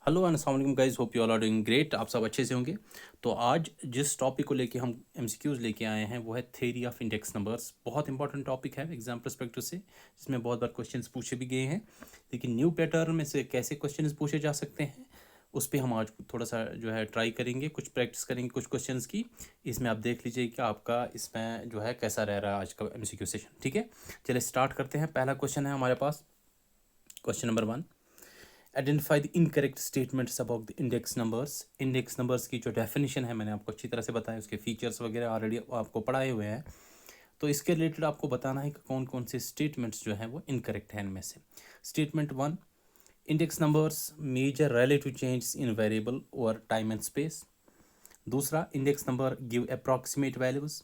Hello and अस्सलाम वालेकुम guys, hope you all are doing great. आप सब अच्छे से होंगे। तो आज जिस टॉपिक को लेके हम एमसीक्यूज लेके आए हैं वो है थ्योरी ऑफ इंडेक्स नंबर्स। बहुत इंपॉर्टेंट टॉपिक है एग्जाम पर्सपेक्टिव से, जिसमें बहुत बार क्वेश्चंस पूछे भी गए हैं। लेकिन न्यू पैटर्न में से कैसे क्वेश्चंस पूछे जा सकते हैं उस पर हम आज थोड़ा सा जो है ट्राई करेंगे, कुछ प्रैक्टिस करेंगे कुछ क्वेश्चंस की। इसमें आप देख लीजिए कि आपका इसमें जो है कैसा रह रहा है आज का एमसीक्यू सेशन। ठीक है, चलिए स्टार्ट करते हैं। पहला क्वेश्चन है हमारे पास, question number 1। Identify the incorrect statements about the index numbers. Index numbers की जो डेफिनेशन है मैंने आपको अच्छी तरह से बताया, उसके फीचर्स वगैरह ऑलरेडी आपको पढ़ाए हुए हैं। तो इसके रिलेटेड आपको बताना है कि कौन कौन से स्टेटमेंट्स जो है वो इनकरेक्ट हैं इनमें से। Statement 1, index numbers measure relative change in variable over time and space. दूसरा, index number give approximate values.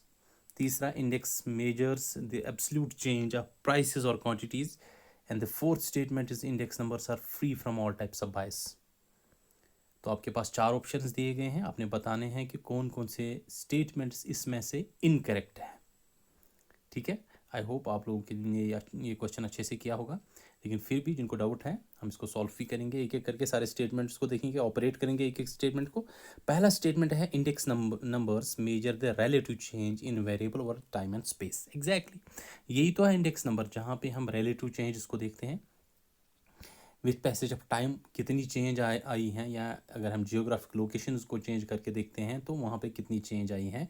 तीसरा, index measures the absolute change of prices और quantities. And the fourth statement is index numbers are free from all types of bias. तो आपके पास चार options दिए गए हैं, आपने बताने हैं कि कौन कौन से स्टेटमेंट्स इसमें से इनकरेक्ट है। ठीक है, आई होप आप लोगों के लिए ये क्वेश्चन अच्छे से किया होगा। लेकिन फिर भी जिनको डाउट है हम इसको सॉल्व भी करेंगे, एक एक करके सारे स्टेटमेंट्स को देखेंगे, ऑपरेट करेंगे एक एक स्टेटमेंट को। पहला स्टेटमेंट है index numbers measure the relative change in variable और टाइम एंड स्पेस। एग्जैक्टली यही तो है इंडेक्स नंबर, जहाँ पे हम रिलेटिव चेंज इसको देखते हैं विथ पैसेज ऑफ टाइम, कितनी चेंज आई हैं, या अगर हम जियोग्राफिक लोकेशंस को चेंज करके देखते हैं तो वहाँ पे कितनी चेंज आई हैं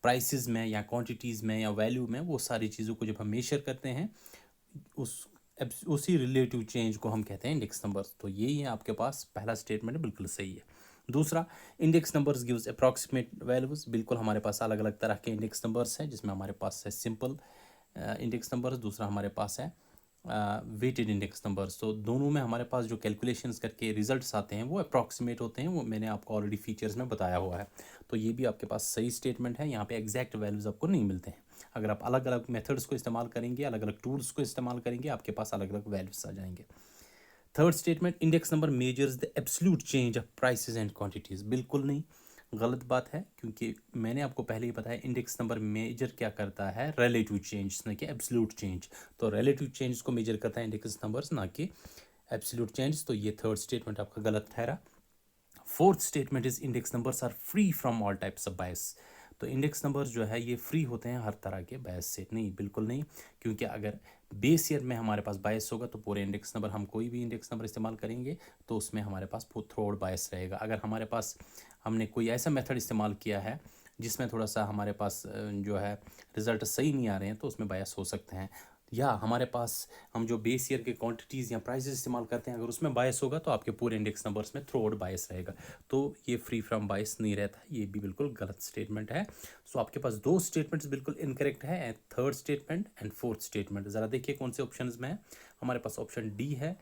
प्राइसेस में या क्वांटिटीज़ में या वैल्यू में। वो सारी चीज़ों को जब हम मेजर करते हैं उसी रिलेटिव चेंज को हम कहते हैं इंडेक्स नंबर्स। तो यही है आपके पास पहला स्टेटमेंट, बिल्कुल सही है। दूसरा, index numbers gives approximate values. बिल्कुल हमारे पास अलग अलग तरह के इंडेक्स नंबर्स हैं, जिसमें हमारे पास है सिंपल इंडेक्स नंबर्स, दूसरा हमारे पास है वेटेड इंडेक्स नंबर्स। तो दोनों में हमारे पास जो कैलकुलेशंस करके रिजल्ट्स आते हैं वो अप्रॉक्सीमेट होते हैं, वो मैंने आपको ऑलरेडी फीचर्स में बताया हुआ है। तो ये भी आपके पास सही स्टेटमेंट है, यहाँ पे एग्जैक्ट वैल्यूज़ आपको नहीं मिलते हैं। अगर आप अलग अलग मेथड्स को इस्तेमाल करेंगे, अलग अलग टूल्स को इस्तेमाल करेंगे, आपके पास अलग अलग वैल्यूज आ जाएंगे। Third statement, index number measures the absolute change of prices and quantities. बिल्कुल नहीं, गलत बात है, क्योंकि मैंने आपको पहले ही बताया इंडेक्स नंबर मेजर क्या करता है, रिलेटिव चेंज, ना कि एब्सोल्यूट चेंज। तो रिलेटिव चेंज को मेजर करता है इंडेक्स नंबर्स, ना कि एब्सोल्यूट चेंज। तो ये थर्ड स्टेटमेंट आपका गलत ठहरा। Fourth statement is index numbers are free from all types of bias. तो इंडेक्स नंबर्स जो है ये फ्री होते हैं हर तरह के बायस से। नहीं, बिल्कुल नहीं, क्योंकि अगर बेस ईयर में हमारे पास बायस होगा तो पूरे इंडेक्स नंबर, हम कोई भी इंडेक्स नंबर इस्तेमाल करेंगे तो उसमें हमारे पास थ्रोड बायस रहेगा। अगर हमारे पास हमने कोई ऐसा मेथड इस्तेमाल किया है जिसमें थोड़ा सा हमारे पास जो है रिज़ल्ट सही नहीं आ रहे हैं तो उसमें बायस हो सकते हैं। या हमारे पास हम जो बेस ईयर के क्वांटिटीज़ या प्राइसेस इस्तेमाल करते हैं, अगर उसमें बायस होगा तो आपके पूरे इंडेक्स नंबर्स में थ्रू आउट बायस रहेगा। तो ये फ्री फ्रॉम बायस नहीं रहता, ये भी बिल्कुल गलत स्टेटमेंट है। सो आपके पास दो स्टेटमेंट्स बिल्कुल इनकरेक्ट है, third statement and fourth statement. ज़रा देखिए कौन से ऑप्शन में है। हमारे पास ऑप्शन डी है,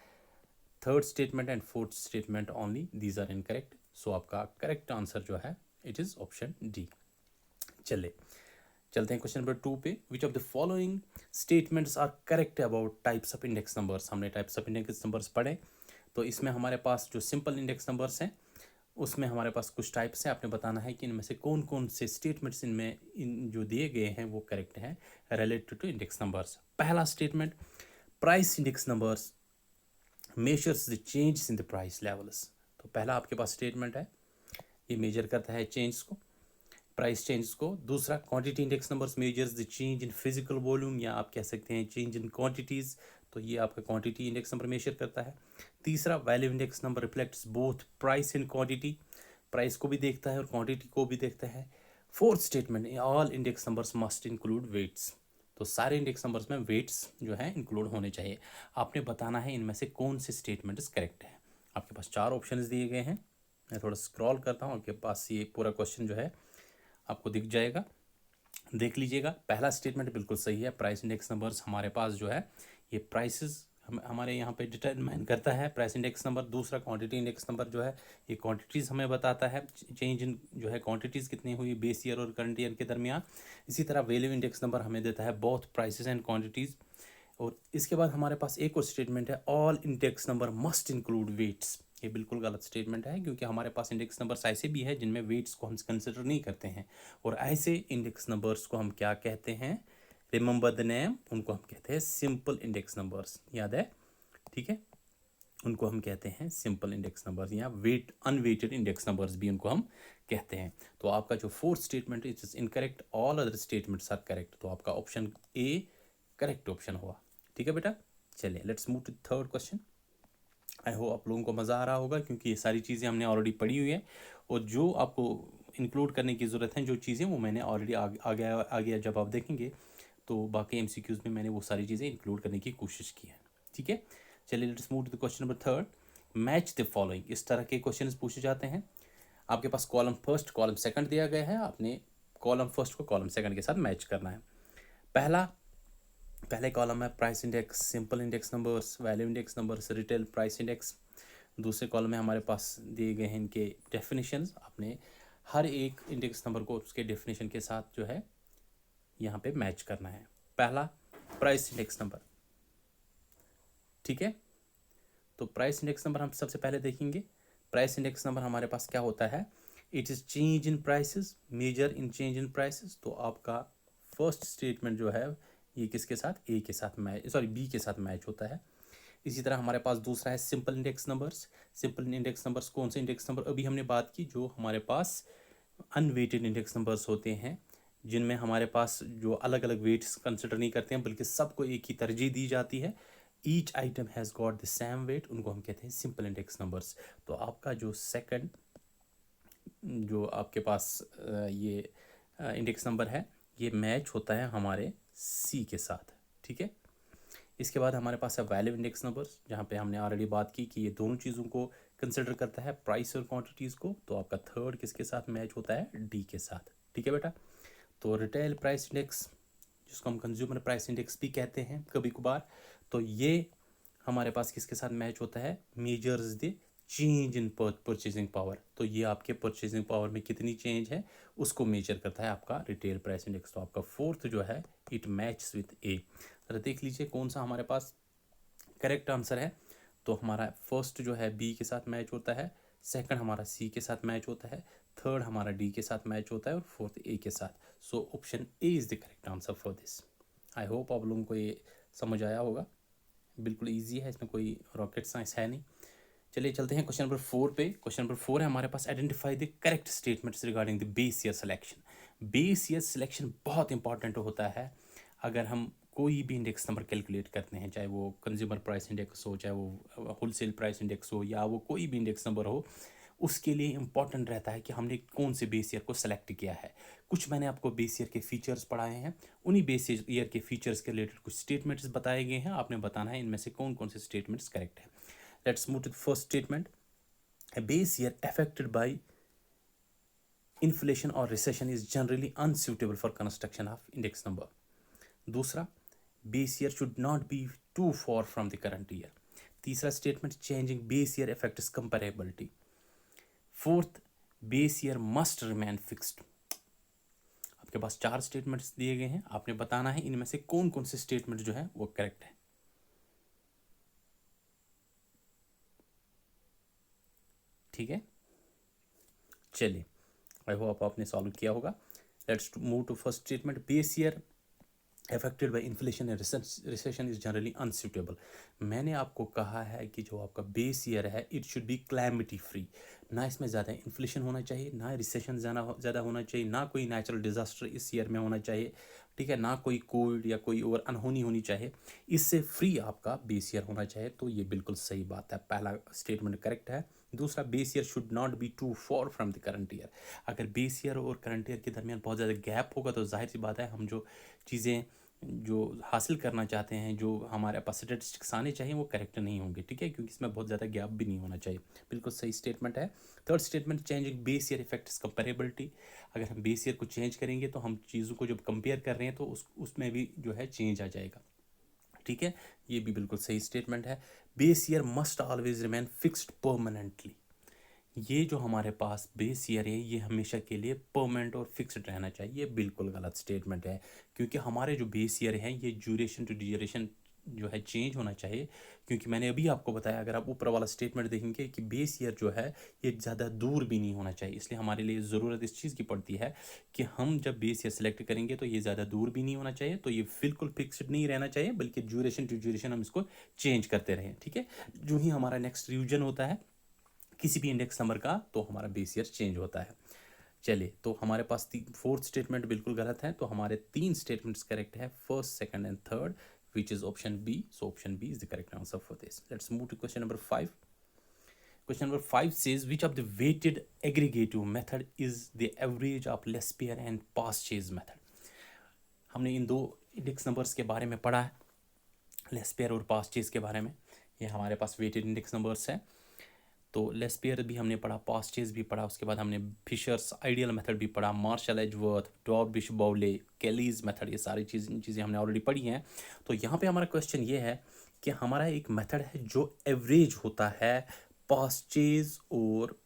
third statement and fourth statement only, these are incorrect. So आपका करेक्ट आंसर जो है इट इज़ ऑप्शन डी। चले चलते हैं क्वेश्चन नंबर 2 पे। Which of the following statements are correct about types of index numbers. हमने types of index numbers पढ़े, तो इसमें हमारे पास जो सिंपल इंडेक्स नंबर्स हैं उसमें हमारे पास कुछ टाइप्स हैं। आपने बताना है कि इनमें से कौन कौन से स्टेटमेंट्स इनमें इन जो दिए गए हैं वो करेक्ट हैं रिलेटेड टू इंडेक्स नंबर्स। पहला statement, price index numbers measures the change in the price levels. तो पहला आपके पास स्टेटमेंट है, ये मेजर करता है चेंज को, प्राइस चेंज को। दूसरा, quantity index numbers measures the change in physical volume, या आप कह सकते हैं चेंज इन क्वांटिटीज़। तो ये आपका क्वांटिटी इंडेक्स नंबर मेजर करता है। तीसरा, value index number reflects both price and quantity, price को भी देखता है और क्वांटिटी को भी देखता है। Fourth statement, all index numbers must include weights. तो सारे इंडेक्स नंबर्स में वेट्स जो है इंक्लूड होने चाहिए। आपने बताना है इनमें से कौन से स्टेटमेंट्स करेक्ट है। आपके पास चार ऑप्शंस दिए गए हैं, मैं थोड़ा स्क्रॉल करता हूँ, आपके पास ये पूरा क्वेश्चन जो है आपको दिख जाएगा, देख लीजिएगा। पहला स्टेटमेंट बिल्कुल सही है, प्राइस इंडेक्स नंबर्स हमारे पास जो है ये प्राइसेस हमारे यहाँ पे डिटरमाइन करता है प्राइस इंडेक्स नंबर। दूसरा, क्वांटिटी इंडेक्स नंबर जो है ये क्वांटिटीज़ हमें बताता है, चेंज इन जो है क्वांटिटीज़ कितनी हुई बेस ईयर और करंट ईयर के दरमियान। इसी तरह वैल्यू इंडेक्स नंबर हमें देता है बोथ प्राइसेस एंड क्वांटिटीज़। और इसके बाद हमारे पास एक और स्टेटमेंट है, all index number must include weights. ये बिल्कुल गलत स्टेटमेंट है, क्योंकि हमारे पास इंडेक्स नंबर्स ऐसे भी है जिनमें वेट्स को हम कंसिडर नहीं करते हैं, और ऐसे इंडेक्स नंबर्स को हम क्या कहते हैं, रिमेंबर द नेम, उनको हम कहते हैं सिंपल इंडेक्स नंबर्स। याद है, ठीक है। उनको हम कहते हैं सिंपल इंडेक्स नंबर्स, या वेट अनवेटेड इंडेक्स नंबर्स भी उनको हम कहते हैं। तो आपका जो fourth statement is incorrect, all other statements are correct, तो आपका ऑप्शन ए करेक्ट ऑप्शन हुआ। ठीक है बेटा, चलिए let's move to third question. I hope आप लोगों को मज़ा आ रहा होगा, क्योंकि ये सारी चीज़ें हमने ऑलरेडी पढ़ी हुई है, और जो आपको इंक्लूड करने की ज़रूरत है जो चीज़ें, वो मैंने ऑलरेडी आगे जब आप देखेंगे तो बाकी एमसीक्यूज़ में मैंने वो सारी चीज़ें इंक्लूड करने की कोशिश की है। ठीक है, चलिए let's move to the question number third. Match the following, इस तरह के क्वेश्चन पूछे जाते हैं। आपके पास कॉलम फर्स्ट कॉलम सेकंड दिया गया है, आपने कॉलम फर्स्ट को कॉलम सेकंड के साथ मैच करना है। पहले कॉलम है price index, simple index numbers, value index numbers, retail price index. दूसरे कॉलम में हमारे पास दिए गए हैं इनके डेफिनेशंस, आपने हर एक इंडेक्स नंबर को उसके डेफिनेशन के साथ जो है यहाँ पे मैच करना है। पहला प्राइस इंडेक्स नंबर, ठीक है, तो प्राइस इंडेक्स नंबर हम सबसे पहले देखेंगे। प्राइस इंडेक्स नंबर हमारे पास क्या होता है, it is change in prices, major in change in prices. तो आपका फर्स्ट स्टेटमेंट जो है ये किसके साथ, ए के साथ मैच, सॉरी बी के साथ मैच होता है। इसी तरह हमारे पास दूसरा है simple index numbers. Simple index numbers कौन से इंडेक्स नंबर, अभी हमने बात की जो हमारे पास अनवेटेड इंडेक्स नंबर्स होते हैं, जिनमें हमारे पास जो अलग अलग वेट्स कंसिडर नहीं करते हैं, बल्कि सबको एक ही तरजीह दी जाती है। Each item has got the same weight, उनको हम कहते हैं सिंपल इंडेक्स नंबर्स। तो आपका जो सेकंड जो आपके पास ये इंडेक्स नंबर है, ये मैच होता है हमारे सी के साथ। ठीक है, इसके बाद हमारे पास है वैल्यू इंडेक्स नंबर्स, जहाँ पे हमने ऑलरेडी बात की कि ये दोनों चीज़ों को कंसिडर करता है, प्राइस और क्वांटिटीज़ को। तो आपका थर्ड किसके साथ मैच होता है, डी के साथ। ठीक है बेटा, तो रिटेल प्राइस इंडेक्स, जिसको हम कंज्यूमर प्राइस इंडेक्स भी कहते हैं कभी कभार, तो ये हमारे पास किसके साथ मैच होता है, measures the change in purchasing power. तो ये आपके परचेजिंग पावर में कितनी चेंज है उसको मेजर करता है आपका रिटेल प्राइस इंडेक्स। तो आपका फोर्थ जो है इट मैच विथ ए। जरा देख लीजिए कौन सा हमारे पास करेक्ट आंसर है। तो हमारा फर्स्ट जो है बी के साथ मैच होता है, सेकंड हमारा सी के साथ मैच होता है, थर्ड हमारा डी के साथ मैच होता है, और फोर्थ ए के साथ। So option A is the correct answer for this. I hope आप लोगों को ये समझ आया होगा, बिल्कुल ईजी है, इसमें कोई रॉकेट साइंस है नहीं। चलिए चलते हैं क्वेश्चन नंबर 4 पे। क्वेश्चन नंबर 4 है हमारे पास, identify the correct statements regarding the base year selection. Base year selection बहुत इंपॉर्टेंट होता है अगर हम कोई भी इंडेक्स नंबर कैलकुलेट करते हैं, चाहे वो कंज्यूमर प्राइस इंडेक्स हो, चाहे वो होलसेल प्राइस इंडेक्स हो, या वो कोई भी इंडेक्स नंबर हो। उसके लिए इम्पॉर्टेंट रहता है कि हमने कौन से बेस ईयर को सेलेक्ट किया है। कुछ मैंने आपको बेस ईयर के फीचर्स पढ़ाए हैं, उन्हीं बेस ईयर के फीचर्स के रिलेटेड कुछ स्टेटमेंट्स बताए गए हैं, आपने बताना है इनमें से कौन कौन से स्टेटमेंट्स करेक्ट है। Let's move to the first statement. A base year affected by inflation or recession is generally unsuitable for construction of index number. दूसरा, base year should not be too far from the current year. तीसरा statement, changing base year affects comparability. Fourth, base year must remain fixed. आपके पास 4 statements दिए गए हैं, आपने बताना है इनमें से कौन कौन से स्टेटमेंट जो है वो करेक्ट है। ठीक है, चलिए आई होप आपने सॉल्व किया होगा। Let's move to first statement, base year affected by inflation and recession is generally unsuitable. मैंने आपको कहा है कि जो आपका बेस ईयर है it should be calamity free, ना इसमें ज़्यादा इन्फ्लेशन होना चाहिए, ना रिसेशन ज़्यादा होना चाहिए, ना कोई नेचुरल डिजास्टर इस ईयर में होना चाहिए। ठीक है, ना कोई कोल्ड या कोई और अनहोनी होनी चाहिए, इससे फ्री आपका बेस ईयर होना चाहिए। तो ये बिल्कुल सही बात है, पहला स्टेटमेंट करेक्ट है। दूसरा, base year should not be too far from the current year. अगर बेस ईयर और करंट ईयर के दरमियान बहुत ज़्यादा गैप होगा तो जाहिर सी बात है हम जो चीज़ें जो हासिल करना चाहते हैं, जो हमारे पास स्टेटिस्टिक्स आने चाहिए, वो करेक्ट नहीं होंगे। ठीक है, क्योंकि इसमें बहुत ज़्यादा गैप भी नहीं होना चाहिए। बिल्कुल सही स्टेटमेंट है। Third statement, changing base year effects comparability. अगर हम बेस ईयर को चेंज करेंगे तो हम चीज़ों को जब कंपेयर कर रहे हैं तो उसमें भी जो है चेंज आ जाएगा। ठीक है, ये भी बिल्कुल सही स्टेटमेंट है। Base year must always remain fixed permanently. ये जो हमारे पास बेस ईयर है ये हमेशा के लिए परमानेंट और फिक्स्ड रहना चाहिए, ये बिल्कुल गलत स्टेटमेंट है। क्योंकि हमारे जो बेस ईयर हैं ये ड्यूरेशन टू ड्यूरेशन जो है चेंज होना चाहिए, क्योंकि मैंने अभी आपको बताया, अगर आप ऊपर वाला स्टेटमेंट देखेंगे कि बेस ईयर जो है ये ज़्यादा दूर भी नहीं होना चाहिए, इसलिए हमारे लिए ज़रूरत इस चीज़ की पड़ती है कि हम जब बेस ईयर सेलेक्ट करेंगे तो ये ज़्यादा दूर भी नहीं होना चाहिए, तो ये बिल्कुल फिक्स्ड नहीं रहना चाहिए, बल्कि ड्यूरेशन टू ड्यूरेशन हम इसको चेंज करते रहें। ठीक है, जो ही हमारा नेक्स्ट रिवीजन होता है किसी भी इंडेक्स नंबर का तो हमारा बेस ईयर चेंज होता है। चलिए, तो हमारे पास फोर्थ स्टेटमेंट बिल्कुल गलत है, तो हमारे 3 स्टेटमेंट्स करेक्ट है, first, second and third, which is option B. So option B is the correct answer for this. Let's move to question number 5. Question number 5 says which of the weighted aggregative method is the average of Lespier and Past-Chase method. हमने इन दो index numbers के बारे में पढ़ा है, Laspeyres और past-chase के बारे में। ये हमारे पास वेटेड इंडेक्स नंबर्स है। तो लेस्पियर भी हमने पढ़ा, पास्ट-चेज भी पढ़ा, उसके बाद हमने फिशर्स आइडियल मेथड भी पढ़ा, मार्शल एजवर्थ, डॉर्बिश बाउले, केलीज मेथड, ये सारी चीज़ें हमने ऑलरेडी पढ़ी हैं। तो यहाँ पे हमारा क्वेश्चन ये है कि हमारा एक मेथड है जो एवरेज होता है पास्ट-चेज और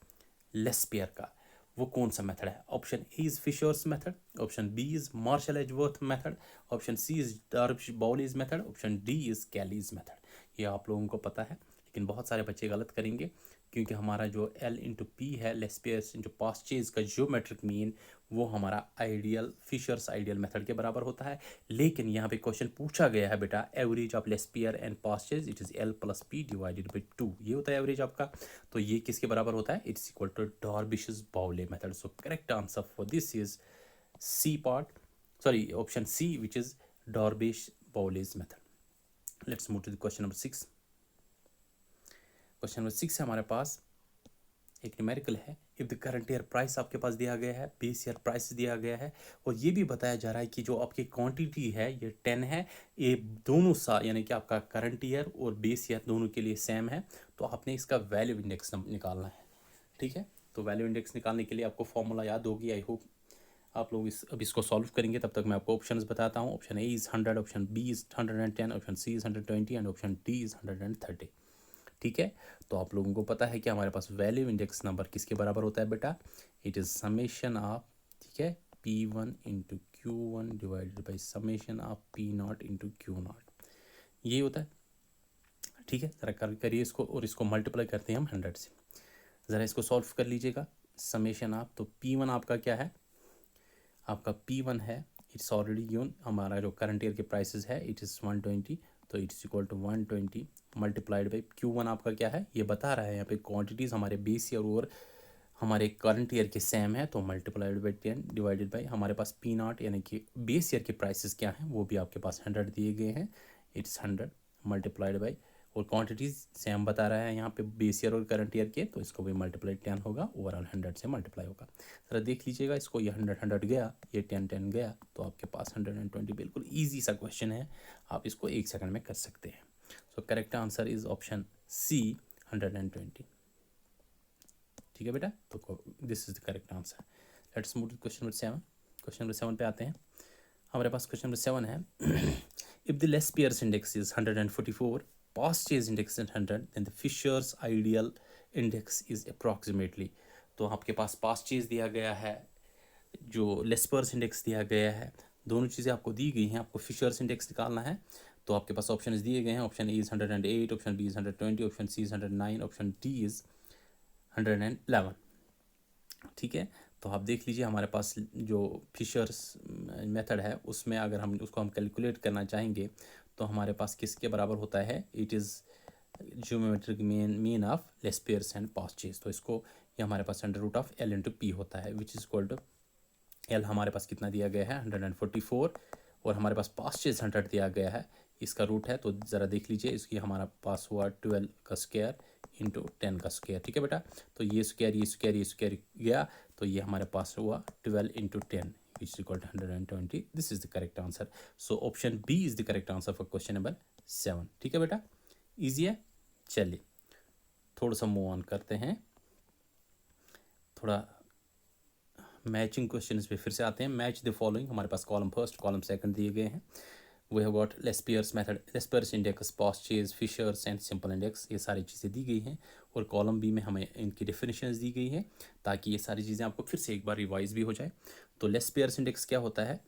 लेस्पियर का, वो कौन सा मेथड है? Option A is Fisher's method, option B is Marshall Edgeworth method, option C is Dorbish Bowley's method, option D is Kelly's method. ये आप लोगों को पता है, लेकिन बहुत सारे बच्चे गलत करेंगे, क्योंकि हमारा जो L इंटू पी है, लेस्पियर्स इंटू पास्ट-चेज का ज्योमेट्रिक मीन, वो हमारा आइडियल फिशर्स आइडियल मेथड के बराबर होता है। लेकिन यहाँ पे क्वेश्चन पूछा गया है बेटा, average of Laspeyres and Paasche, it is L plus P divided by 2, ये होता है एवरेज आपका। तो ये किसके बराबर होता है? It's equal to Dorbish's Bowley method. So correct answer for this is C part, sorry option C, which is Dorbish Bowley's method. Let's move to the question number 6। Question number 6 है हमारे पास, एक न्यूमेरिकल है। If the current year price आपके पास दिया गया है, बेस ईयर प्राइस दिया गया है, और ये भी बताया जा रहा है कि जो आपकी क्वांटिटी है ये 10 है, ये दोनों साल यानी कि आपका करंट ईयर और बेस ईयर दोनों के लिए सेम है, तो आपने इसका वैल्यू इंडेक्स निकालना है। ठीक है, तो वैल्यू इंडेक्स निकालने के लिए आपको फॉर्मूला याद होगी, आई होप आप लोग अब इसको सॉल्व करेंगे। तब तक मैं आपको ऑप्शंस बताता हूँ। Option A is 100, option B is 110, option C is 120 and option D is 130। ठीक है, तो आप लोगों को पता है कि हमारे पास वैल्यू इंडेक्स नंबर किसके बराबर होता है बेटा? इट इज़ समेशन ऑफ, ठीक है, P1 into Q1 divided by summation of P0 into Q0, ये होता है। ठीक है, ज़रा करिए इसको, और इसको मल्टीप्लाई करते हैं हम 100 से। ज़रा इसको सॉल्व कर लीजिएगा। समेशन ऑफ, तो P1 आपका क्या है? आपका P1 है, इट्स ऑलरेडी गिवन, हमारा जो करंट ईयर के प्राइसेस है इट इज़ 120, तो it's equal to 120 multiplied by Q1 आपका क्या है, ये बता रहा है यहाँ पे क्वांटिटीज़ हमारे बेस ईयर और हमारे करंट ईयर के सेम है, तो मल्टीप्लाइड बाई 10 डिवाइडेड बाई हमारे पास P0 यानी कि बेस ईयर के प्राइसेस क्या हैं, वो भी आपके पास 100 दिए गए हैं, इट्स 100 मल्टीप्लाइड बाई, और क्वांटिटीज़ सेम बता रहा है यहाँ पे बेस ईयर और करंट ईयर के, तो इसको भी मल्टीप्लाई 10 होगा, ओवरऑल 100 से मल्टीप्लाई होगा। ज़रा देख लीजिएगा इसको, ये 100 गया, ये 10 गया, तो आपके पास 120। बिल्कुल ईजी सा क्वेश्चन है, आप इसको 1 सेकंड में कर सकते हैं। So correct answer is option C, 120। ठीक है बेटा, तो this is the correct answer. Let's move to question number 7। Question number 7 पे आते हैं। हमारे पास क्वेश्चन नंबर 7 है, if the Laspeyres index is 144, Paasche index is 100, then the Fisher's ideal index is approximately. तो आपके पास पास्ट-चेज दिया गया है, जो लेस्पर्स इंडेक्स दिया गया है, दोनों चीज़ें आपको दी गई हैं, आपको फिशर्स इंडेक्स निकालना है। तो आपके पास ऑप्शन दिए गए हैं, option A is 108, option B is 120, option C is 109, option D is 111। ठीक है, तो आप देख लीजिए हमारे पास जो फिशर्स मेथड है उसमें अगर हम उसको कैलकुलेट करना चाहेंगे तो हमारे पास किसके बराबर होता है? It is geometric mean of Laspeyres and Paasche. तो इसको ये हमारे पास under root of L into P होता है, which is equal to L हमारे पास कितना दिया गया है? 144, और हमारे पास पास्ट-चेज 100 दिया गया है, इसका रूट है, तो ज़रा देख लीजिए, इसकी हमारा पास हुआ 12 का स्क्वायर इंटू 10 का स्क्वायर। ठीक है बेटा, तो ये स्क्वायर गया, तो ये हमारे पास हुआ 12 into 10 which is equal to 120। This is the correct answer. So option B is the correct answer for question number 7। ठीक है बेटा, ईजी है। चलिए थोड़ा सा मूव ऑन करते हैं, थोड़ा मैचिंग क्वेश्चंस पे फिर से आते हैं। मैच द फॉलोइंग, हमारे पास कॉलम फर्स्ट कॉलम सेकंड दिए गए हैं। We have got Laspeyres method, Laspeyres index, Paasche, Fisher's and simple index, ये सारी चीज़ें दी गई हैं, और कॉलम बी में हमें इनकी डेफिनेशंस दी गई हैं, ताकि ये सारी चीज़ें आपको फिर से एक बार रिवाइज भी हो जाए। तो लेस्पियर्स इंडेक्स क्या होता है,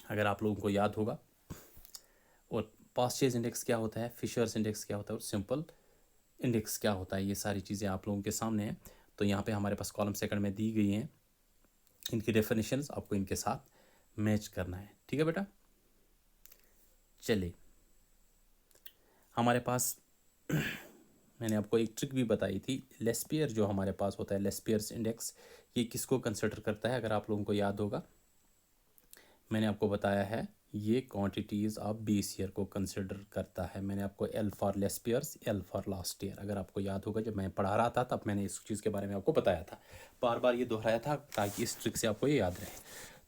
अगर आप लोगों को याद होगा, और पास्चेज इंडेक्स क्या होता है, फिशर्स इंडेक्स क्या होता है और सिंपल इंडेक्स क्या होता है, ये सारी चीज़ें आप लोगों के सामने हैं। तो यहाँ पे हमारे पास कॉलम सेकंड में दी गई हैं, इनकी डेफिनेशंस आपको इनके साथ मैच करना है। ठीक है बेटा, चलिए हमारे पास मैंने आपको एक ट्रिक भी बताई थी, लेस्पियर जो हमारे पास होता है, लेस्पियर्स इंडेक्स, ये किसको कंसिडर करता है, अगर आप लोगों को याद होगा मैंने आपको बताया है ये क्वांटिटीज़ ऑफ बेस ईयर को कंसिडर करता है। मैंने आपको L for Laspeyres, L for last year, अगर आपको याद होगा जब मैं पढ़ा रहा था तब मैंने इस चीज़ के बारे में आपको बताया था, बार बार ये दोहराया था ताकि इस ट्रिक से आपको ये याद रहे।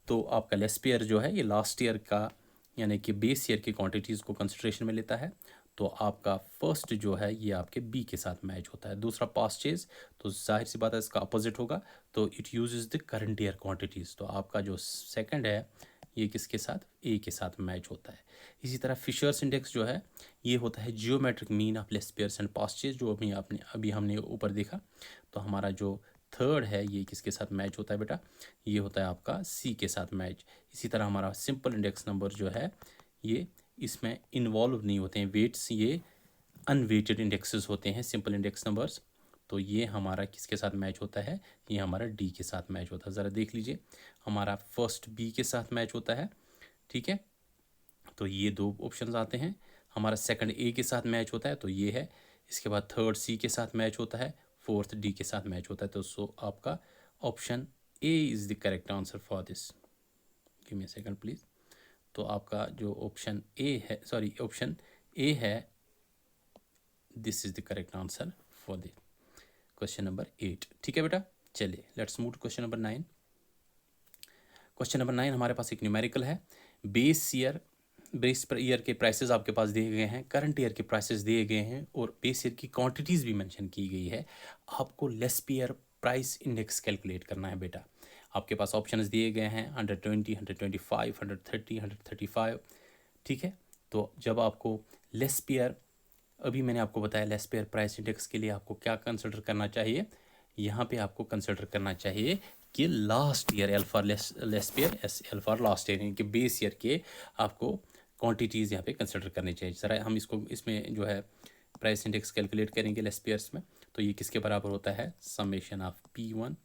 तो आपका लेस्पियर जो है ये लास्ट ईयर का यानी कि बेस ईयर की क्वांटिटीज़ को कंसिडरेशन में लेता है। तो आपका फर्स्ट जो है ये आपके बी के साथ मैच होता है। दूसरा पास्चेज, तो जाहिर सी बात है इसका अपोजिट होगा, तो it uses the current year quantities. तो आपका जो सेकंड है ये किसके साथ, ए के साथ मैच होता है। इसी तरह फिशर्स इंडेक्स जो है ये होता है geometric mean of Laspeyres and Paasche, जो अभी हमने ऊपर देखा। तो हमारा जो थर्ड है ये किसके साथ मैच होता है बेटा, ये होता है आपका सी के साथ मैच। इसी तरह हमारा सिंपल इंडेक्स नंबर जो है ये इसमें इन्वॉल्व नहीं होते हैं वेट्स, ये अनवेटेड इंडेक्सेस होते हैं सिंपल इंडेक्स नंबर्स। तो ये हमारा किसके साथ मैच होता है, ये हमारा डी के साथ मैच होता है। ज़रा देख लीजिए, हमारा फर्स्ट बी के साथ मैच होता है, ठीक है, तो ये दो ऑप्शंस आते हैं। हमारा सेकंड ए के साथ मैच होता है, तो ये है। इसके बाद थर्ड सी के साथ मैच होता है, फोर्थ डी के साथ मैच होता है। तो सो आपका option A is the correct answer for this. Give me a second please. तो आपका जो ऑप्शन ए है, सॉरी ऑप्शन ए है, this is the correct answer for the question number 8। ठीक है बेटा, चलिए let's move to question number 9। Question number 9 हमारे पास एक न्यूमेरिकल है। बेस ईयर के प्राइसेस आपके पास दिए गए हैं, करंट ईयर के प्राइसेस दिए गए हैं और बेस ईयर की क्वांटिटीज़ भी मेंशन की गई है। आपको लेस्पियर प्राइस इंडेक्स कैलकुलेट करना है बेटा। आपके पास ऑप्शंस दिए गए हैं 120, 125, 130, 135। ठीक है, तो जब आपको लेस्पियर, अभी मैंने आपको बताया लेस्पियर प्राइस इंडेक्स के लिए आपको क्या कंसिडर करना चाहिए, यहाँ पे आपको कंसिडर करना चाहिए कि last year L for Laspeyres, L for last year, यानी कि बेस ईयर के आपको क्वांटिटीज़ यहाँ पे कंसिडर करनी चाहिए। ज़रा हम इसमें जो है प्राइस इंडेक्स कैलकुलेट करेंगे लेस्पियर्स में, तो ये किसके बराबर होता है, समेशन ऑफ P1,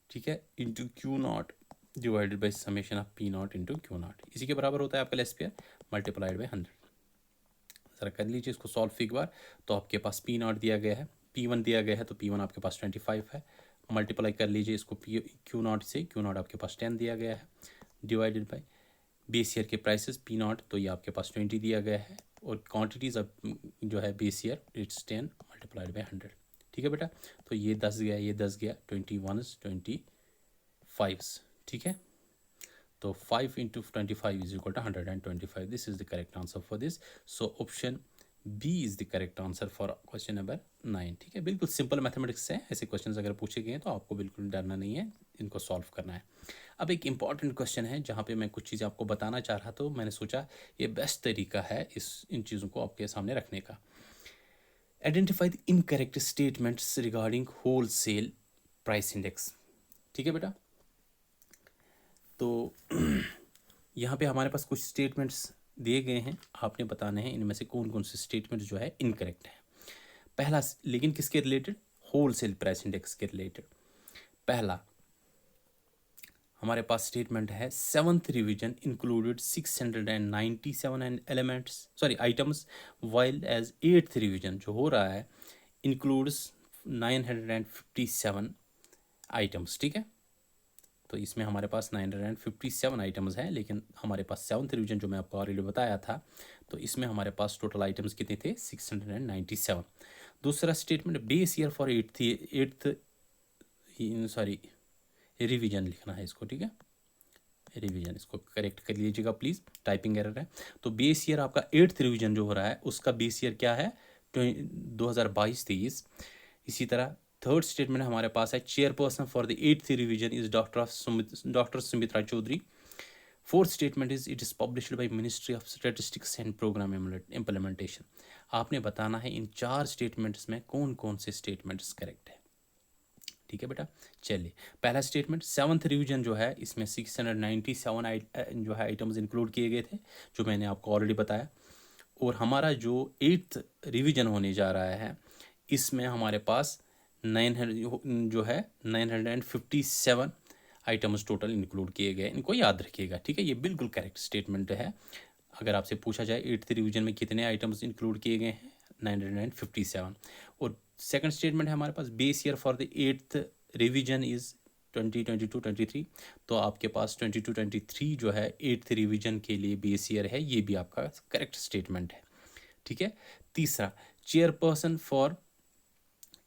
ठीक है, into Q0 divided by summation of P0 into Q0, इसी के बराबर होता है आपका लेस्पियर मल्टीप्लाइड बाई 100। ज़रा कर लीजिए इसको सॉल्व एक बार। तो आपके पास P0 दिया गया है, P1 दिया गया है, तो P1 आपके पास 25 है। मल्टीप्लाई कर लीजिए इसको Q0 से, Q0 आपके पास 10 दिया गया है, डिवाइडेड बाई बेस ईयर के प्राइसेस P0, तो ये आपके पास 20 दिया गया है, और क्वांटिटीज़ जो है base year it's 10 multiplied by 100। ठीक है बेटा, तो ये 10 गया, ये 10 गया, 21 25, ठीक है। तो 5 into 25 is equal to 125। This is the correct answer for this. So option B is the correct answer for question number 9। ठीक है, बिल्कुल सिंपल मैथमेटिक्स है, ऐसे क्वेश्चंस अगर पूछे गए हैं तो आपको बिल्कुल डरना नहीं है, इनको सॉल्व करना है। अब एक इंपॉर्टेंट क्वेश्चन है जहाँ पे मैं कुछ चीज़ें आपको बताना चाह रहा, तो मैंने सोचा ये बेस्ट तरीका है इन चीज़ों को आपके सामने रखने का। Identify the incorrect statements regarding wholesale price index. ठीक है बेटा, तो यहाँ पे हमारे पास कुछ स्टेटमेंट्स दिए गए हैं, आपने बताने हैं इनमें से कौन कौन से स्टेटमेंट जो है इनकरेक्ट है। पहला, लेकिन किसके related, wholesale price index के रिलेटेड। पहला हमारे पास स्टेटमेंट है, seventh revision included 697 elements, sorry items, while as eighth revision जो हो रहा है इंक्लूड्स 957 आइटम्स। ठीक है, तो इसमें हमारे पास 957 आइटम्स हैं, लेकिन हमारे पास सेवन्थ रिवीजन जो मैं आपको ऑलरेडी बताया था, तो इसमें हमारे पास टोटल आइटम्स कितने थे, 697। दूसरा statement, base year for eighth sorry revision लिखना है इसको, ठीक है, रिवीजन, इसको करेक्ट कर लीजिएगा प्लीज़, टाइपिंग एरर है। तो बेस ईयर आपका एट्थ रिवीजन जो हो रहा है उसका बेस ईयर क्या है, 2022-23। इसी तरह थर्ड स्टेटमेंट हमारे पास है, chairperson for the eighth revision is doctor Sumitra Chaudhary. Fourth statement is it is published by ministry of statistics and programme implementation. आपने बताना है इन चार स्टेटमेंट्स में कौन कौन से स्टेटमेंट्स करेक्ट है। ठीक है बेटा, चलिए पहला स्टेटमेंट, सेवन्थ रिवीजन जो है इसमें 697 जो है आइटम्स इंक्लूड किए गए थे, जो मैंने आपको ऑलरेडी बताया। और हमारा जो 8th रिवीजन होने जा रहा है इसमें हमारे पास 900 जो है 957 आइटम्स टोटल इंक्लूड किए गए। इनको याद रखिएगा, ठीक है। ये बिल्कुल करेक्ट स्टेटमेंट है। अगर आपसे पूछा जाए 8th रिवीजन में कितने आइटम्स इंक्लूड किए गए हैं, 957। और सेकंड स्टेटमेंट है हमारे पास base year for the 8th revision is 2022-23। तो आपके पास 22-23 जो है 8th रिवीजन के लिए बेस ईयर है, ये भी आपका करेक्ट स्टेटमेंट है, ठीक है। तीसरा, chairperson for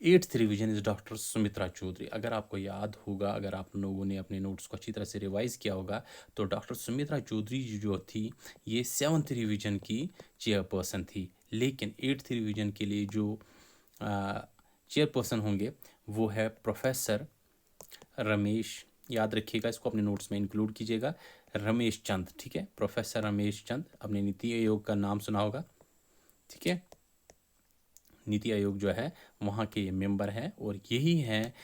8th revision is doctor Sumitra Chaudhary. अगर आपको याद होगा, अगर आप लोगों ने अपने नोट्स को अच्छी तरह से रिवाइज किया होगा, तो डॉक्टर सुमित्रा चौधरी जी जो थी ये 7th रिवीजन की चेयरपर्सन थी। लेकिन 8th रिवीजन के लिए जो चेयरपर्सन होंगे वो है प्रोफेसर रमेश, याद रखिएगा, इसको अपने नोट्स में इंक्लूड कीजिएगा, रमेश चंद, ठीक है। प्रोफेसर रमेश चंद, अपने नीति आयोग का नाम सुना होगा, ठीक है। नीति आयोग जो है वहाँ के ये मेंबर हैं और यही हैं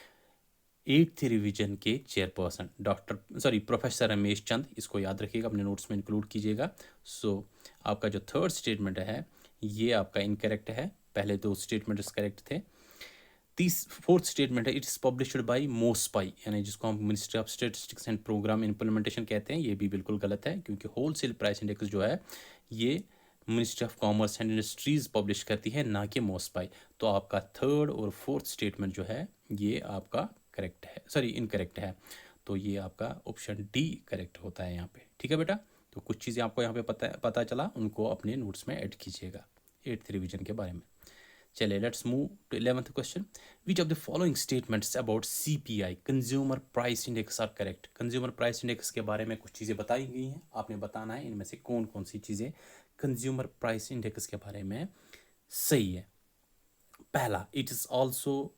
8th रिवीजन के चेयरपर्सन प्रोफेसर रमेश चंद। इसको याद रखिएगा, अपने नोट्स में इंक्लूड कीजिएगा। सो आपका जो थर्ड स्टेटमेंट है ये आपका इनकरेक्ट है, पहले दो स्टेटमेंट्स करेक्ट थे। फोर्थ स्टेटमेंट है इट्स पब्लिश्ड बाय मोस्पाई, यानी जिसको हम ministry of statistics and programme implementation कहते हैं, ये भी बिल्कुल गलत है, क्योंकि होलसेल प्राइस इंडेक्स जो है ये ministry of commerce and industries publish करती है, ना कि मोस्पाई। तो आपका थर्ड और फोर्थ स्टेटमेंट जो है ये आपका करेक्ट है, इनकरेक्ट है। तो ये आपका ऑप्शन डी करेक्ट होता है यहाँ पे, ठीक है बेटा। तो कुछ चीज़ें आपको यहाँ पे पता चला, उनको अपने नोट्स में ऐड कीजिएगा 8th रिवीजन के बारे में। चलिए let's move to 11th question. Which of the following statements about CPI consumer price index are correct. Consumer price index के बारे में कुछ चीज़ें बताई गई हैं, आपने बताना है इनमें से कौन कौन सी चीज़ें कंज्यूमर प्राइस इंडेक्स के बारे में सही है। पहला, it is also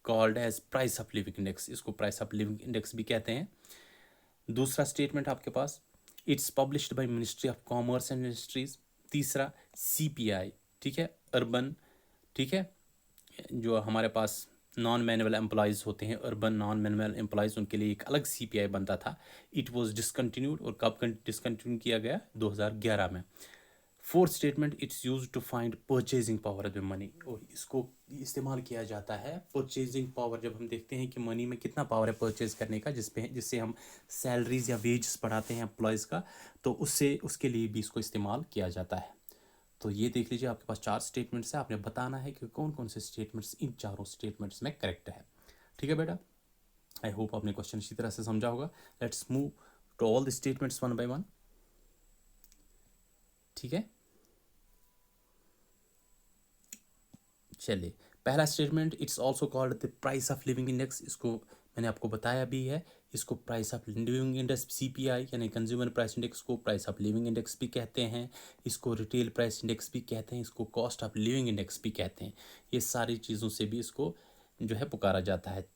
called as price of living index, इसको प्राइस ऑफ लिविंग इंडेक्स भी कहते हैं। दूसरा स्टेटमेंट आपके पास, it's published by ministry of commerce and industries. तीसरा सीपीआई, ठीक है, अर्बन, ठीक है, जो हमारे पास नॉन मैनुअल एम्प्लॉयज़ होते हैं, अर्बन नॉन मैनुअल एम्प्लॉयज़, उनके लिए एक अलग सीपीआई बनता था। इट वाज डिसकंटिन्यूड, और कब डिसकंटिन्यू किया गया, 2011 में। Fourth statement, it's use to find purchasing power of the money, और इसको इस्तेमाल किया जाता है परचेजिंग पावर, जब हम देखते हैं कि मनी में कितना पावर है परचेज करने का, जिससे हम सैलरीज या वेजेस बढ़ाते हैं एम्प्लॉयज़ का, तो उसके लिए भी इसको इस्तेमाल किया जाता है। तो ये देख लीजिए, आपके पास 4 स्टेटमेंट्स है, आपने बताना है कि कौन कौन से स्टेटमेंट्स इन चारों स्टेटमेंट्स में करेक्ट है, ठीक है बेटा। आई होप आपने क्वेश्चन इसी तरह से समझा होगा। Let's move to all the statements one by one, ठीक है। चलिए, पहला statement, it's also called the price of living index, इसको मैंने आपको बताया भी है। इसको price of living index CPI यानी कंज्यूमर प्राइस इंडेक्स को प्राइस ऑफ लिविंग इंडेक्स भी कहते हैं, इसको रिटेल प्राइस इंडेक्स भी कहते हैं, इसको कॉस्ट ऑफ लिविंग इंडेक्स भी कहते हैं। ये सारी चीज़ों से भी इसको जो है पुकारा जाता है।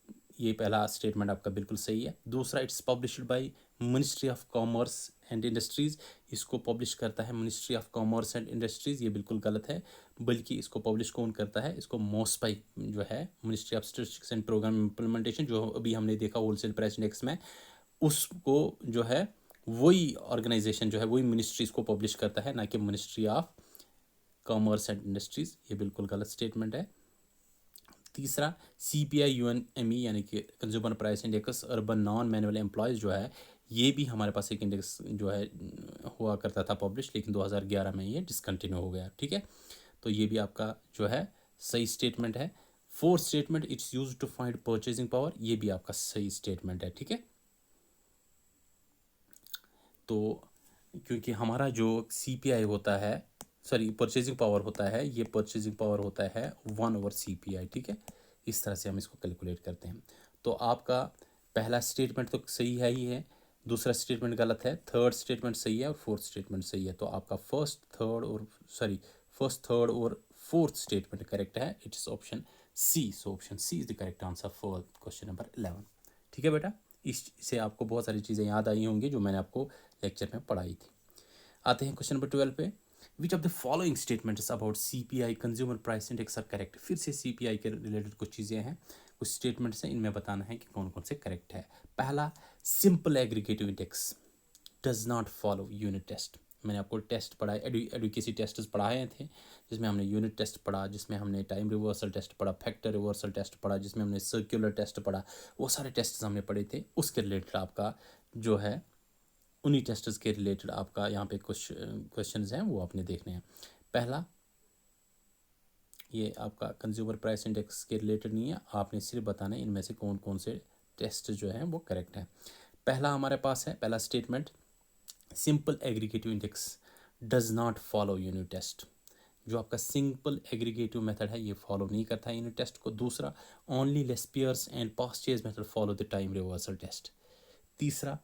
ये पहला स्टेटमेंट आपका बिल्कुल सही है। दूसरा, it's published by ministry of commerce and industries, इसको पब्लिश करता है ministry of commerce and industries, ये बिल्कुल गलत है। बल्कि इसको पब्लिश कौन करता है, इसको मोस्पाई जो है ministry of statistics and programme implementation, जो अभी हमने देखा होलसेल प्राइस इंडेक्स में, उसको जो है वही ऑर्गेनाइजेशन जो है वही मिनिस्ट्री इसको पब्लिश करता है, ना कि ministry of commerce and industries. ये बिल्कुल गलत स्टेटमेंट है। तीसरा, सीपीआई यूएनएमई यानी कि consumer price index urban non manual employees जो है, ये भी हमारे पास एक इंडेक्स जो है हुआ करता था पब्लिश, लेकिन 2011 में ये डिसकंटिन्यू हो गया, ठीक है। तो ये भी आपका जो है सही स्टेटमेंट है। Fourth statement, it's use to find purchasing power, ये भी आपका सही स्टेटमेंट है, ठीक है। तो क्योंकि हमारा जो सीपीआई होता है, परचेजिंग पावर होता है, ये परचेजिंग पावर होता है 1/CPI, ठीक है। इस तरह से हम इसको कैलकुलेट करते हैं। तो आपका पहला स्टेटमेंट तो सही है ही है, दूसरा स्टेटमेंट गलत है, थर्ड स्टेटमेंट सही है और फोर्थ स्टेटमेंट सही है। तो आपका फर्स्ट थर्ड और फोर्थ स्टेटमेंट करेक्ट है, it's option C. So option C is the correct answer for question number 11, ठीक है बेटा। इससे आपको बहुत सारी चीज़ें याद आई होंगी जो मैंने आपको लेक्चर में पढ़ाई थी। आते हैं क्वेश्चन नंबर 12 पे। Which of the following statements about CPI consumer price index are correct. फिर से सीपीआई के रिलेटेड कुछ चीज़ें हैं, कुछ स्टेटमेंट्स हैं, इनमें बताना है कि कौन कौन से करेक्ट है। पहला, simple aggregative index does not follow unit test. मैंने आपको टेस्ट पढ़ाए, एडुकेसी टेस्ट पढ़ाए थे, जिसमें हमने यूनिट टेस्ट पढ़ा, जिसमें हमने टाइम रिवर्सल टेस्ट पढ़ा, फैक्टर रिवर्सल टेस्ट पढ़ा, जिसमें हमने सर्कुलर टेस्ट पढ़ा। वो सारे टेस्ट हमने पढ़े थे। उसके रिलेटेड आपका जो है उन्हीं टेस्ट्स के रिलेटेड आपका यहाँ पे कुछ क्वेश्चंस हैं वो आपने देखने हैं। पहला, ये आपका कंज्यूमर प्राइस इंडेक्स के रिलेटेड नहीं है, आपने सिर्फ बताना है इनमें से कौन कौन से टेस्ट जो हैं वो करेक्ट हैं। पहला हमारे पास है, पहला statement, simple aggregative index does not follow unit test. जो आपका सिंपल एग्रीगेटिव मेथड है ये फॉलो नहीं करता है यूनिट टेस्ट को। दूसरा, only Laspeyres and Paasche method follow the time reversal test. तीसरा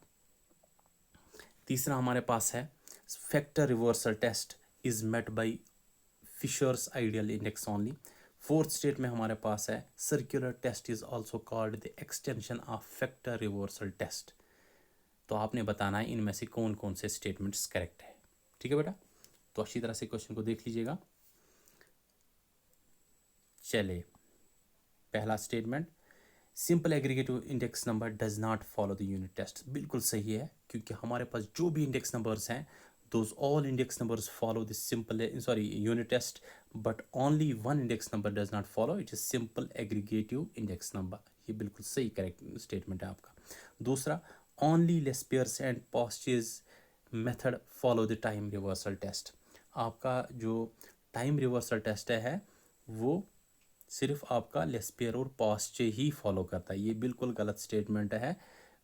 तीसरा हमारे पास है, factor reversal test is met by Fisher's ideal index only. Fourth state में हमारे पास है, circular test is also called the extension of factor reversal test. तो आपने बताना है इनमें से कौन कौन से स्टेटमेंट्स करेक्ट है। ठीक है बेटा, तो अच्छी तरह से क्वेश्चन को देख लीजिएगा। चले, पहला statement, simple aggregative index number does not follow the unit test. बिल्कुल सही है, क्योंकि हमारे पास जो भी इंडेक्स नंबर्स हैं, those all index numbers follow the simple unit test, but only one index number does not follow, it is simple aggregative index number. ये बिल्कुल सही करेक्ट स्टेटमेंट है आपका। दूसरा, only Laspeyres and Paasche method follow the time reversal test. आपका जो time reversal test है वो सिर्फ आपका लेस्पियर और पास्चे ही फॉलो करता है। ये बिल्कुल गलत स्टेटमेंट है,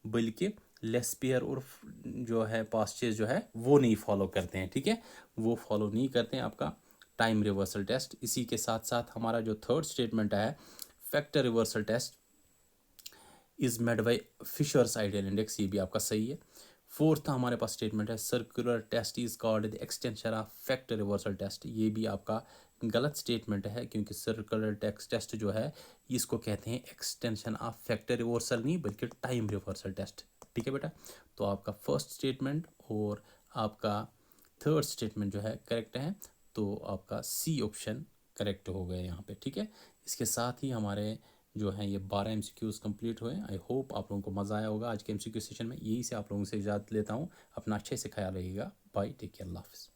बल्कि लेस्पियर और जो है पास्चे जो है वो नहीं फॉलो करते हैं। ठीक है, वो फॉलो नहीं करते हैं आपका टाइम रिवर्सल टेस्ट। इसी के साथ साथ हमारा जो थर्ड स्टेटमेंट है, factor reversal test is made by Fisher's ideal index, ये भी आपका सही है। फोर्थ हमारे पास स्टेटमेंट है, circular test is called the extension of factor reversal test. ये भी आपका गलत स्टेटमेंट है, क्योंकि सर्कुलर टेस्ट जो है इसको कहते हैं एक्सटेंशन ऑफ फैक्टर रिवर्सल, नहीं बल्कि टाइम रिवर्सल टेस्ट। ठीक है बेटा, तो आपका फर्स्ट स्टेटमेंट और आपका थर्ड स्टेटमेंट जो है करेक्ट है, तो आपका सी ऑप्शन करेक्ट हो गए यहाँ पे। ठीक है, इसके साथ ही हमारे जो है ये 12 MCQs कंप्लीट हुए। आई होप आप लोगों को मज़ा आया होगा आज के MCQ सेशन में। यही से आप लोगों से इजाज़त लेता हूँ। अपना अच्छे से ख्याल रखिएगा। बाय, टेक केयर, अल्लाह हाफ़िज़।